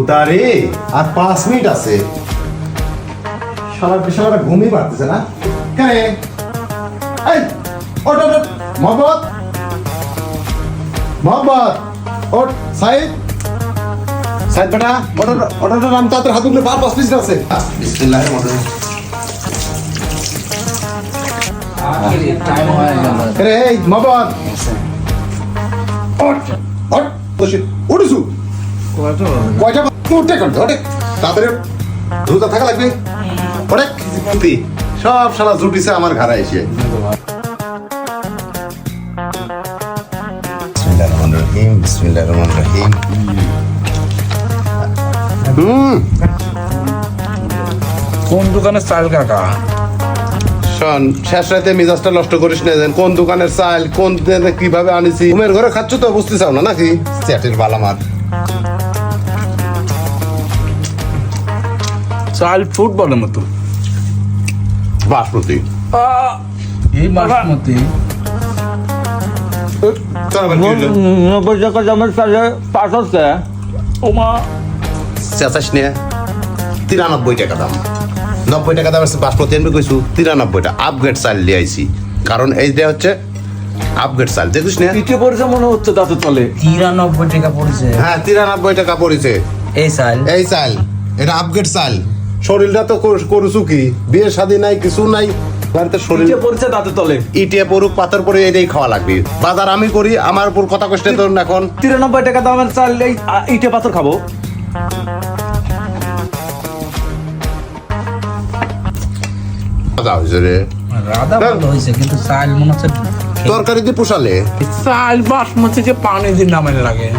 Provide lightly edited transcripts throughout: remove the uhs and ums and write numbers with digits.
তারে আর 5 মিনিট আছে। শালা ঘুমই পারতেছে না কেন? এই ওঠ ওঠ মোহাম্মদ, মোহাম্মদ ওঠ। সাইদ, সাইদ বেটা ওঠ ওঠ ওঠ। নাম তাদের হাতগুলো 5 মিনিট আছে। বিসমিল্লাহির রহমানির রহিম। আরে এই মোহাম্মদ ওঠ ওঠ বসে উঠেছু কয়টা উঠে করতে ওঠে তাড়াতাড়ি দ্রুত থাকা লাগবে। অনেক সব শালা জুটিছে আমার ঘরে এসে। বিসমিল্লাহির রহমানির রহিম, বিসমিল্লাহির রহমানির রহিম। কোন দোকানের চাল কাকা? শোন, শেষ রাতে মেজাজটা নষ্ট করিস না। কোন দোকানের চাল, কোন কিভাবে আনিছি, ঘুমের ঘরে খাচ্ছ তো বুঝতে চাও না নাকি? চ্যাটের বালামার চাল ফুটবলের মতো বাসমতি। এই বাসমতি 90 টাকা দামের চালে 5 হচ্ছে। ওমা চেঁচাস নিয়ে 93 টাকা দাম। 90 টাকা দামের বাসমতি আনবে কইছু 93টা আপগ্রেড চাল নিয়ে আইছি। কারণ এইটা হচ্ছে আপগ্রেড চাল, দেখিস না? পিঠে পড়েছে মনে হচ্ছে দাঁতের তলে। 93 টাকা পড়েছে হ্যাঁ 93 টাকা পড়েছে এই চাল। এই চাল, এটা আপগ্রেড চাল। শরীরটা তো করছু কি, বিয়ে শাদী নাই, কিছু নাই, বাড়িতে শরীর পিঠে পড়েছে দাঁতের তলে। ইটে পড়ুক পাথর পরে এটাই খাওয়া লাগবে। বাজার আমি করি, আমার উপর কথা কষ্ট তোর এখন। 93 টাকা দামের চাল এই ইটে পাথর খাবো। দাও রে রাধা ভালো হয়েছে কিন্তু চাল মনে হচ্ছে তরকারি দিয়ে পোষালে। চাল বাসমতি যে পানি দিয়ে নামে লাগে,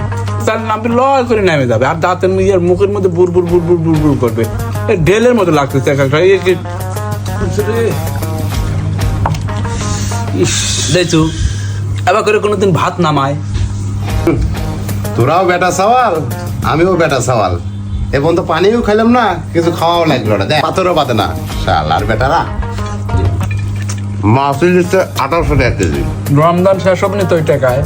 চাল নামে লয় করে নেমে যাবে আর দাঁতের নিজের মুখের মধ্যে বুর বুর বুর বুর বুর বুর করবে। ঢেলের মতো লাগতেছে দেখছু এবার করে কোনোদিন ভাত নামায়। তোরাও বেটা সওয়াল, আমিও বেটা সওয়াল। এবং তো পানিও খাইলাম না, কিছু খাওয়াও লাগলো না। দেখ পাথরও পাতে না শালার বেটারা। মাছ দিচ্ছে 1800 টাকা কেজি। রমজান শেষ হবে না তো ওই টাকায়।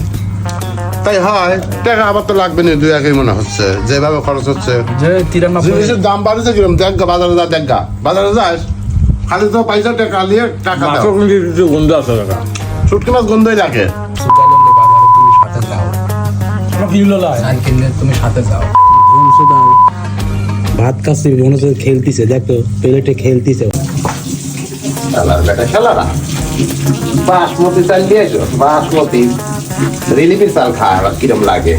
তাই হয়, টাকা আবার তো লাগবে না, 2-1 মনে হচ্ছে যেভাবে খরচ হচ্ছে। যে 93 জিনিসের দাম বাড়ছে কিরম দেখ, বাজারে যা দেখ, বাজারে যাস খালি তো পয়সা টাকা নিয়ে টাকা দাও। গন্ধ আছে টাকা। শুটকি মাছ গন্ধই লাগে। তুমি সাথে যাও, চাল কিনলে তুমি সাথে যাও। ভাত খাচ্ছি মনে হচ্ছে খেলতিছে, দেখ তো প্লেটে খেলতিছে। খেলার বেটা খেলারা বাসমতি চাল দিয়েছো, বাসমতি রিলিফের চাল খায় আবার কিরম লাগে।